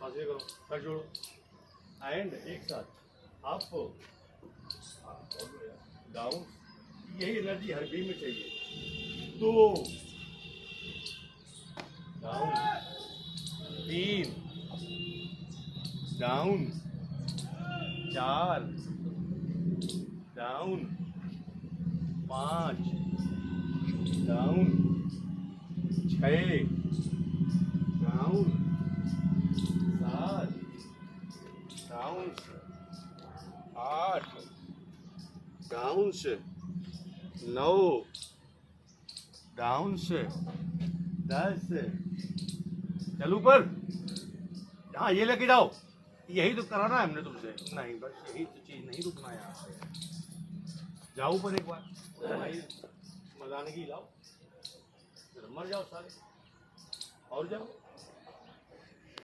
सांसें करो, पैर जोड़ो एंड एक साथ अप डाउन। यही एनर्जी हर गेम में चाहिए। 2 down, 3 down, 4 down, 5 down, 6 down, 7 down, 8 down से, 9 डाउन से, 10 चल ऊपर। हाँ ये लेके जाओ, यही तो कराना है हमने तुमसे। नहीं बस यही तो चीज, नहीं रुकना यहाँ पे। जाओ ऊपर एक बार, भाई मर्दानगी लाओ, फिर मर जाओ सारे और जाओ।